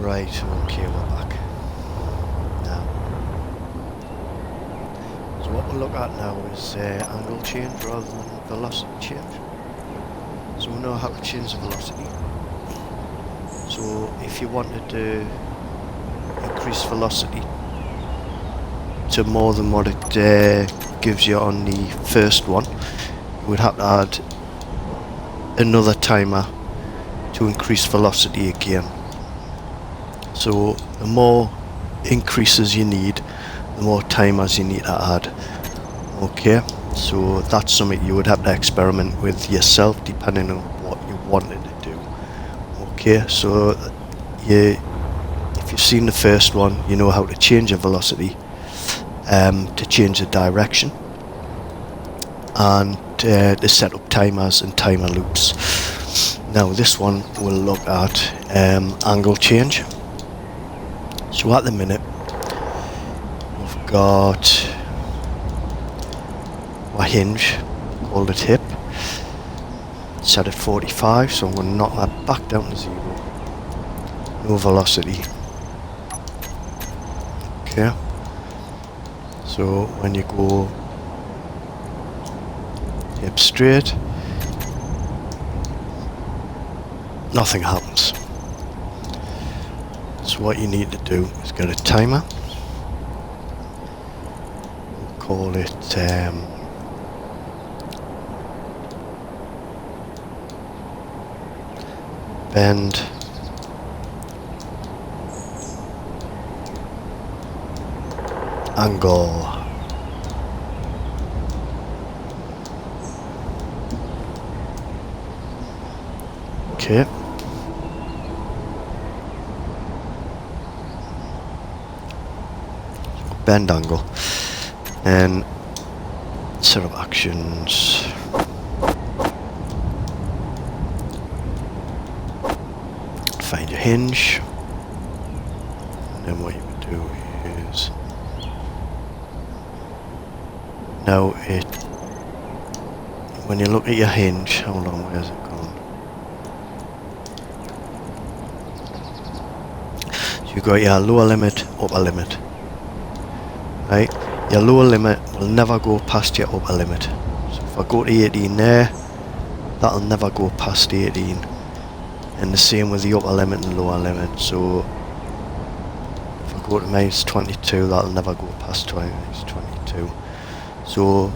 Right, okay, we're back. Now, so what we'll look at now is angle change rather than velocity change. So we know how to change the velocity. So if you wanted to increase velocity to more than what it gives you on the first one, you would have to add another timer to increase velocity again. So the more increases you need, the more timers you need to add. Okay, so that's something you would have to experiment with yourself depending on what you wanted to do. Okay, so if you've seen the first one, you know how to change your velocity, to change the direction, and to set up timers and timer loops. Now this one we'll look at angle change. So at the minute we've got our hinge, called it hip, set at 45, so I'm going to knock that back down to 0. No velocity. Okay, so when you go hip straight, nothing happens. So what you need to do is get a timer. We'll call it bend angle. Okay. Bend angle, and set of actions. Find your hinge, and then what you would do is now when you look at your hinge, hold on, where's it gone? So you've got your lower limit, upper limit. Right, your lower limit will never go past your upper limit. So if I go to 18 there, that'll never go past 18. And the same with the upper limit and lower limit. So if I go to -22, that'll never go past -22. So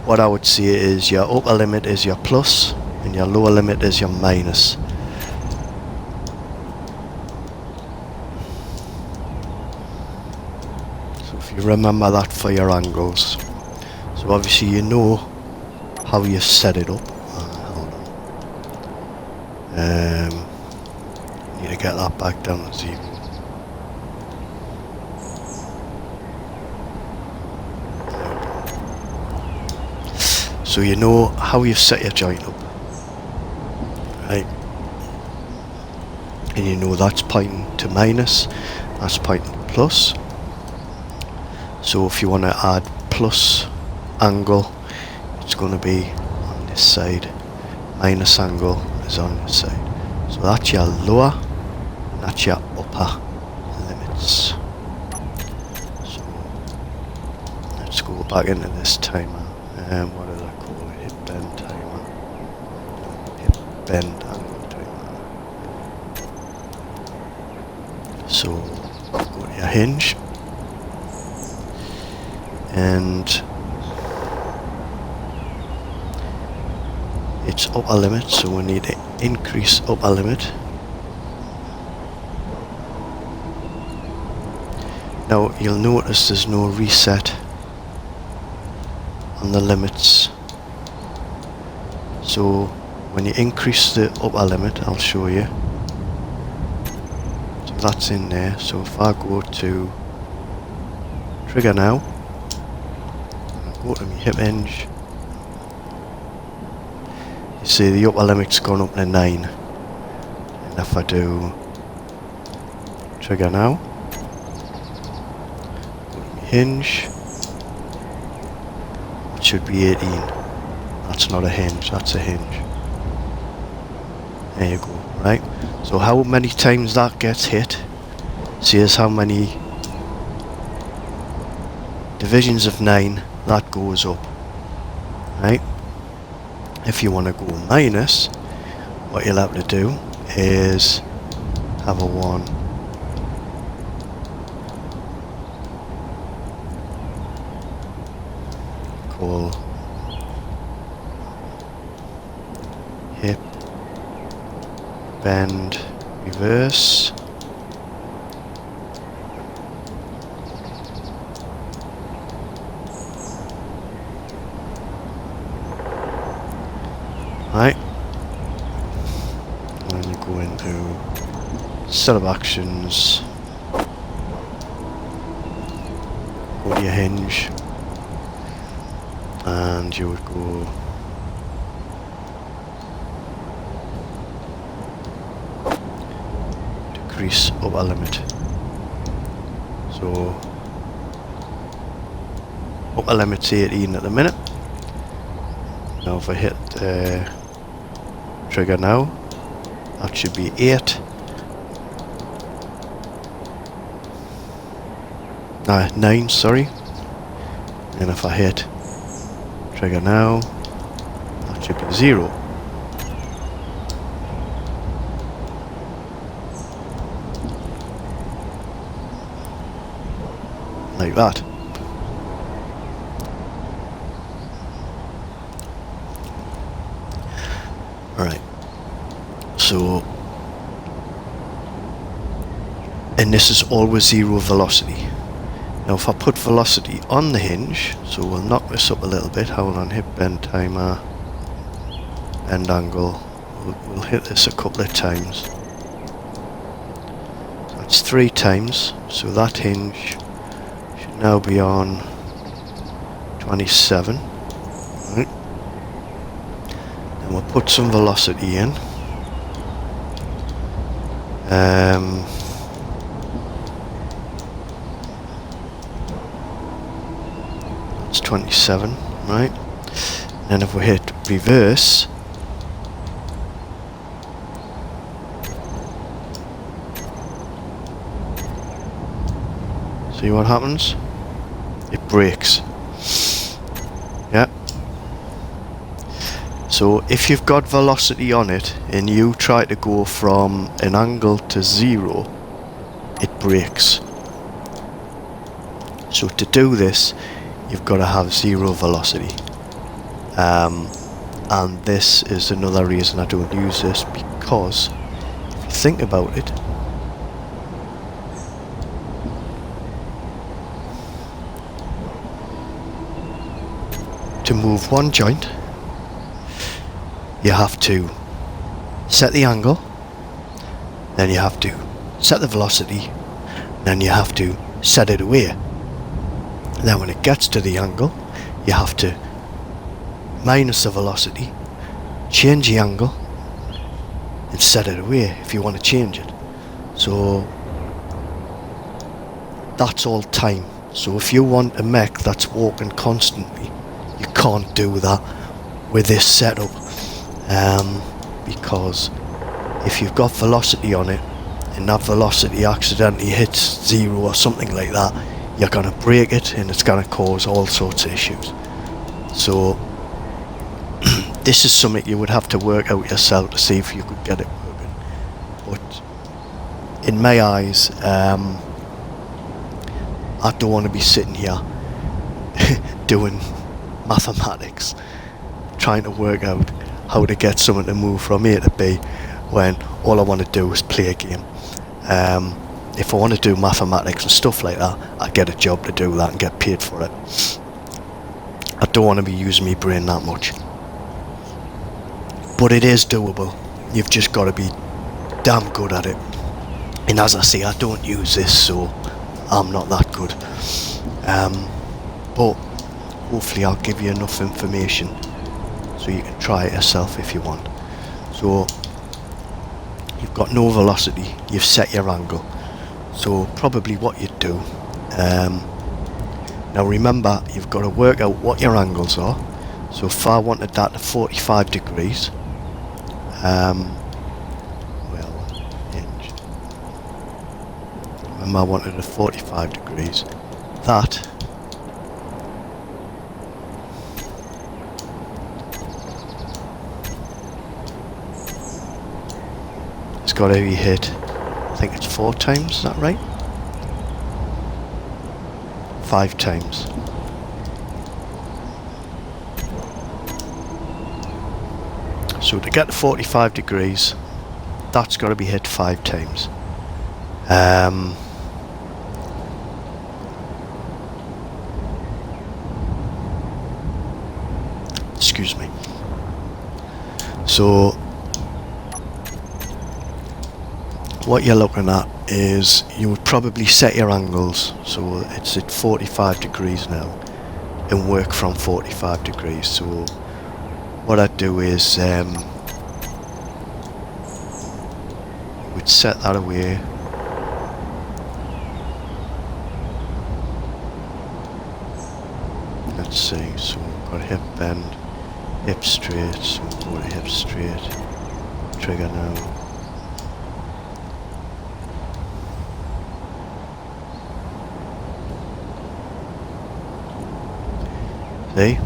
what I would say is your upper limit is your plus and your lower limit is your minus. You remember that for your angles. So obviously you know how you set it up. Hold on. Need to get that back down to 0. So you know how you set your joint up, right? And you know that's pointing to minus, that's pointing to plus. So if you want to add plus angle, it's going to be on this side. Minus angle is on this side. So that's your lower, and that's your upper limits. So let's go back into this timer. What did I call it? Hip bend timer. Hip bend angle timer. So go to your hinge. And it's upper limit, so we need to increase upper limit. Now you'll notice there's no reset on the limits. So when you increase the upper limit, I'll show you. So that's in there. So if I go to trigger now, go to my hip hinge, you see the upper limit's gone up to 9. And if I do trigger now, go to my hinge, it should be 18. That's not a hinge, that's a hinge. There you go, right? So how many times that gets hit says how many divisions of 9 that goes up, right? If you want to go minus, what you'll have to do is have a 1, call hip, bend, reverse, right, and then you go into set of actions, go to your hinge, and you would go decrease upper limit. So upper limit's 18 at the minute. Now if I hit trigger now, that should be 8. 9, sorry. And if I hit trigger now, that should be 0. Like that. Alright. So, and this is always 0 velocity. Now if I put velocity on the hinge, so we'll knock this up a little bit, hold on, hip bend timer, bend angle, we'll hit this a couple of times. So that's 3 times, so that hinge should now be on 27. Right. And we'll put some velocity in. It's 27, right? And if we hit reverse, see what happens? It breaks. Yeah. So if you've got velocity on it and you try to go from an angle to 0, it breaks. So to do this, you've got to have 0 velocity. And this is another reason I don't use this, because if you think about it, to move one joint, you have to set the angle, then you have to set the velocity, then you have to set it away. Then when it gets to the angle, you have to minus the velocity, change the angle, and set it away if you want to change it. So that's all time. So if you want a mech that's walking constantly, you can't do that with this setup, because if you've got velocity on it and that velocity accidentally hits 0 or something like that, you're going to break it and it's going to cause all sorts of issues. So this is something you would have to work out yourself to see if you could get it working. But in my eyes, I don't want to be sitting here doing mathematics, trying to work out how to get someone to move from A to B when all I want to do is play a game. If I want to do mathematics and stuff like that, I get a job to do that and get paid for it. I don't want to be using my brain that much. But it is doable. You've just got to be damn good at it. And as I say, I don't use this, so I'm not that good. But hopefully I'll give you enough information so you can try it yourself if you want. So you've got no velocity, you've set your angle. So probably what you'd do, now remember, you've got to work out what your angles are. So if I wanted that to 45 degrees, Remember, I wanted a 45 degrees. That it's got to be hit, I think it's 4 times, is that right? 5 times. So to get to 45 degrees, that's got to be hit 5 times. Excuse me. So what you're looking at is you would probably set your angles so it's at 45 degrees now and work from 45 degrees. So what I'd do is we'd set that away. Let's see, so we've got hip bend, hip straight, so we'll go to hip straight, trigger now. See?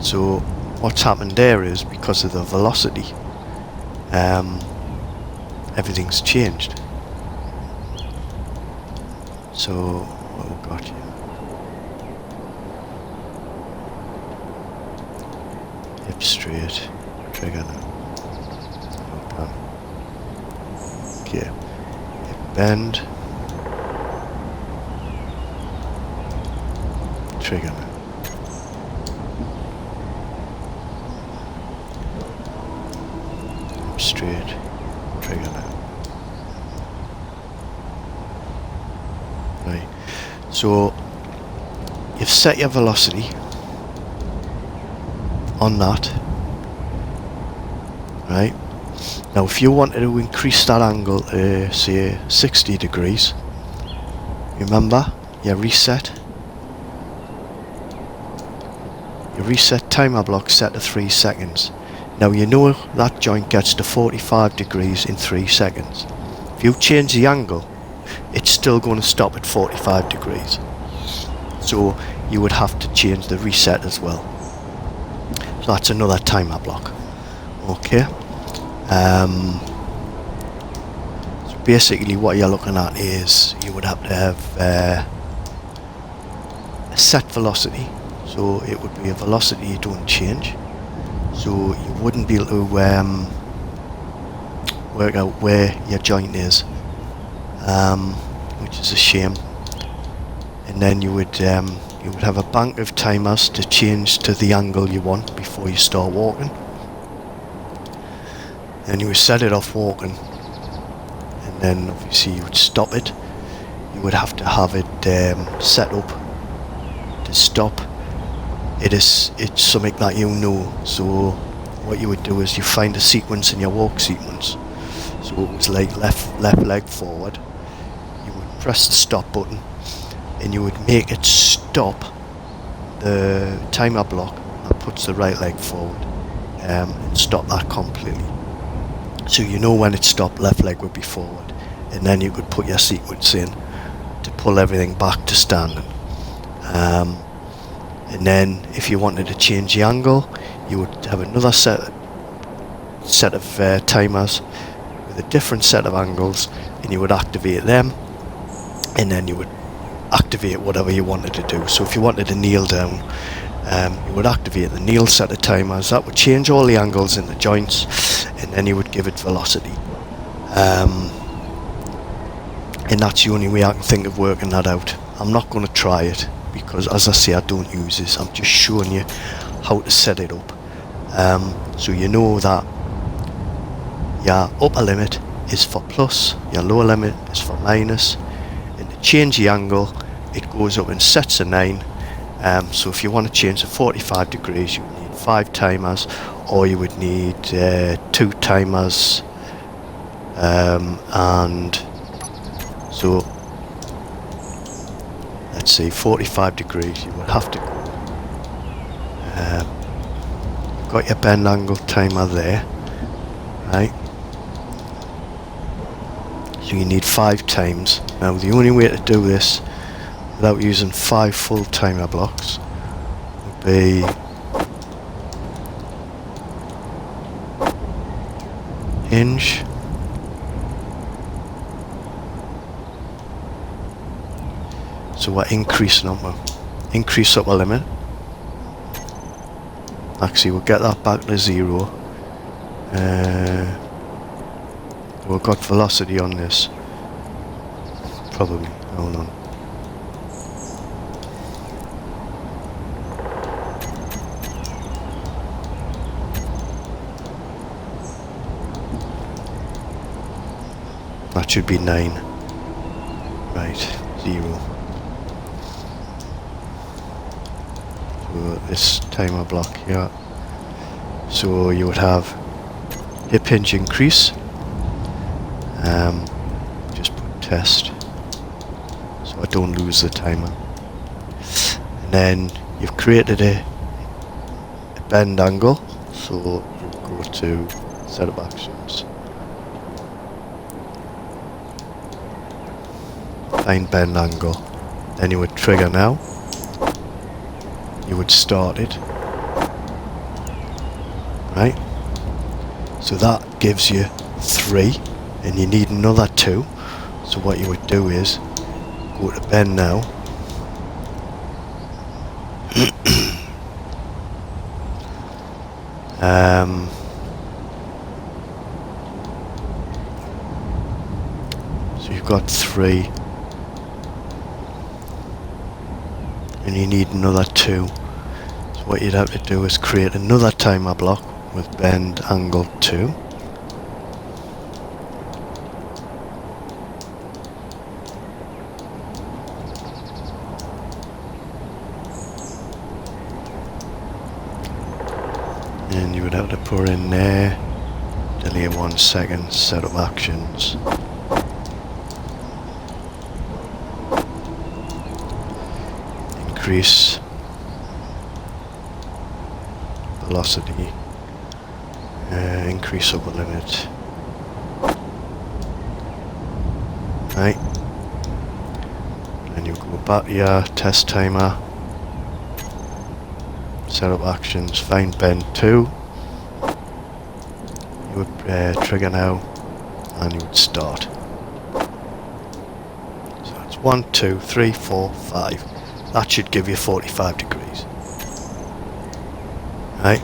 So what's happened there is because of the velocity, everything's changed. So what we've got here, hip straight, trigger now. Okay, hip bend, trigger now. Straight, trigger now. Right, so you've set your velocity on that. Right, now if you wanted to increase that angle to say 60 degrees, remember your reset timer block set to 3 seconds. Now you know that joint gets to 45 degrees in 3 seconds. If you change the angle, it's still going to stop at 45 degrees. So you would have to change the reset as well. So that's another timer block. Okay. So basically what you're looking at is you would have to have a set velocity. So it would be a velocity you don't change. So you wouldn't be able to work out where your joint is, which is a shame. And then you would have a bank of timers to change to the angle you want before you start walking. And you would set it off walking, and then obviously you would stop it. You would have to have it set up to stop. It's something that you know. So what you would do is you find a sequence in your walk sequence. So it was like left leg forward. You would press the stop button and you would make it stop the timer block that puts the right leg forward, and stop that completely. So you know when it stopped, left leg would be forward, and then you could put your sequence in to pull everything back to standing. And then if you wanted to change the angle, you would have another set of timers with a different set of angles, and you would activate them, and then you would activate whatever you wanted to do. So if you wanted to kneel down, you would activate the kneel set of timers. That would change all the angles in the joints, and then you would give it velocity. And that's the only way I can think of working that out. I'm not going to try it, because as I say, I don't use this. I'm just showing you how to set it up. So you know that your upper limit is for plus, your lower limit is for minus, and to change the angle, it goes up in sets of 9. So if you want to change to 45 degrees, you would need 5 timers, or you would need 2 timers, and so let's say 45 degrees, you would have to go. You've got your bend angle timer there, right? So you need 5 times. Now the only way to do this without using 5 full timer blocks would be hinge, so we're increasing upper limit. Actually we'll get that back to 0. We've got velocity on this. Probably. Hold on. That should be 9. Right, 0. So this timer block here. So you would have hip hinge increase. Just put test so I don't lose the timer. And then you've created a bend angle, so you go to setup actions, find bend angle, then you would trigger now, you would start it, right? So that gives you 3. And you need another 2, so what you would do is go to bend now, so you've got 3 and you need another 2, so what you'd have to do is create another timer block with bend angle 2. And you would have to put in there, delay 1 second, setup actions. Increase velocity, increase upper limit. Right. And you go back to your test timer. Setup actions, find bend 2, you would trigger now and you would start. So it's 1, 2, 3, 4, 5. That should give you 45 degrees. Right,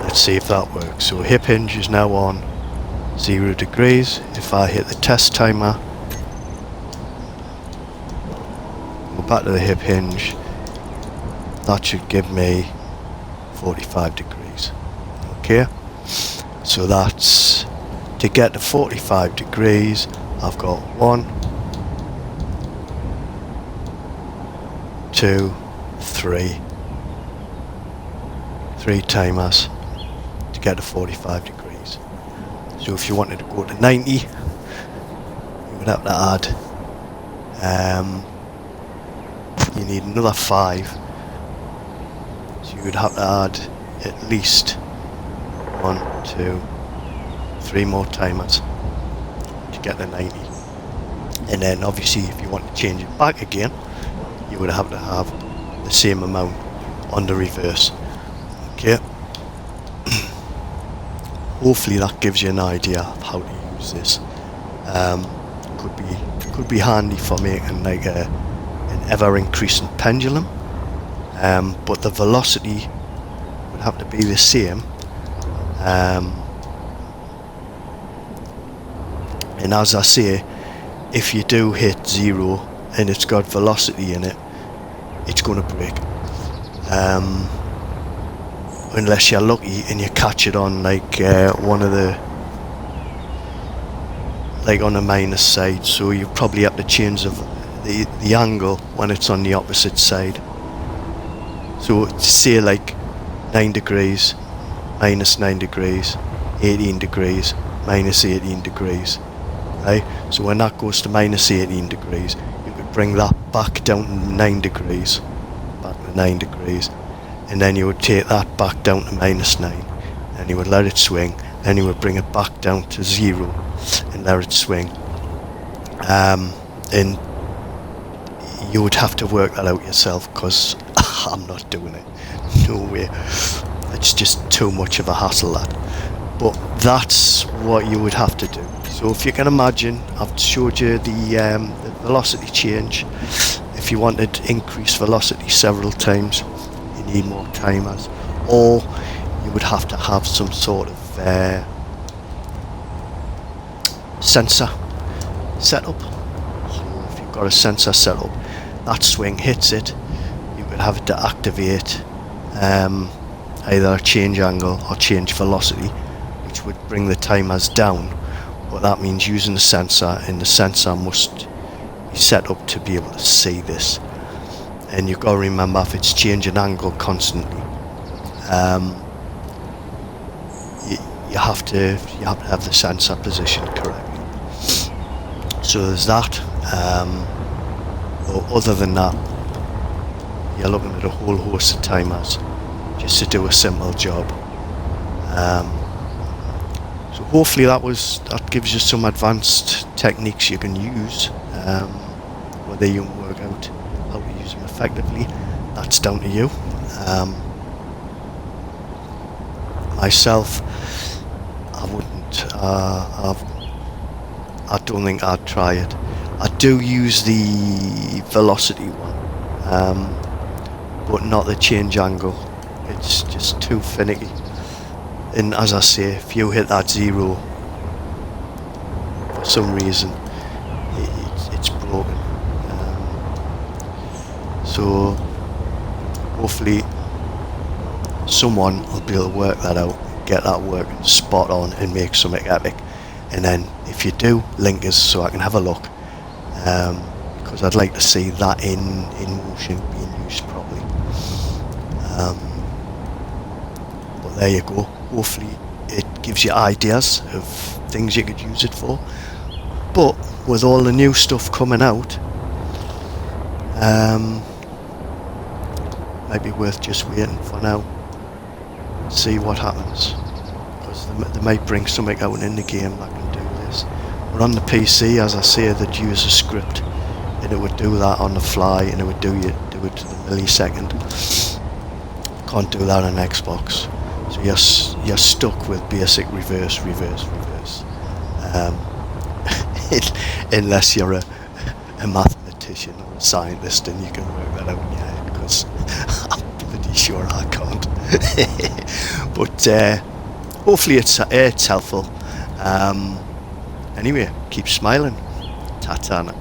let's see if that works. So hip hinge is now on 0 degrees. If I hit the test timer, go back to the hip hinge, that should give me 45 degrees. Okay, so that's to get to 45 degrees. I've got 1, 2, 3 timers to get to 45 degrees. So if you wanted to go to 90, you would have to add, you need another 5. So you would have to add at least 1, 2, 3 more timers to get to 90. And then obviously if you want to change it back again, you would have to have the same amount on the reverse. Okay. Hopefully that gives you an idea of how to use this. Could be handy for making like an ever increasing pendulum. But the velocity would have to be the same. And as I say, if you do hit 0 and it's got velocity in it, it's going to break. Unless you're lucky and you catch it on like one of the, like on the minus side, so you probably have to change the angle when it's on the opposite side. So say like 9 degrees, minus 9 degrees, 18 degrees, minus 18 degrees, right? So when that goes to minus 18 degrees, you could bring that back down to 9 degrees, back to 9 degrees, and then you would take that back down to minus 9, and you would let it swing, then you would bring it back down to 0 and let it swing. And you would have to work that out yourself, because I'm not doing it. No way. It's just too much of a hassle, that. But that's what you would have to do. So if you can imagine, I've showed you the velocity change. If you wanted to increase velocity several times, you need more timers, or you would have to have some sort of sensor set up. So if you've got a sensor set up, that swing hits it, you would have to activate either a change angle or change velocity, which would bring the timers down. But that means using the sensor, and the sensor must be set up to be able to see this. And you've got to remember, if it's changing angle constantly, you have to have the sensor positioned correctly. So there's that. But other than that, you're looking at a whole host of timers just to do a simple job. So hopefully that gives you some advanced techniques you can use. Whether you can work out how to use them effectively, that's down to you. Myself, I wouldn't. I don't think I'd try it. I do use the velocity one, but not the change angle. It's just too finicky. And as I say, if you hit that zero for some reason, it's broken. So hopefully someone will be able to work that out, get that working spot on, and make something epic. And then if you do, link us so I can have a look, because I'd like to see that in motion being used properly. But there you go. Hopefully it gives you ideas of things you could use it for. But with all the new stuff coming out, might be worth just waiting for now. See what happens, because they might bring something out in the game that can do this. But on the PC, as I say, they'd use a script, and it would do that on the fly, and it would do it to the millisecond. Can't do that on Xbox, so you're stuck with basic reverse, unless you're a mathematician or a scientist, and you can work that out in your head, because I'm pretty sure I can't. But hopefully it's helpful. Anyway, keep smiling. Ta-ta now.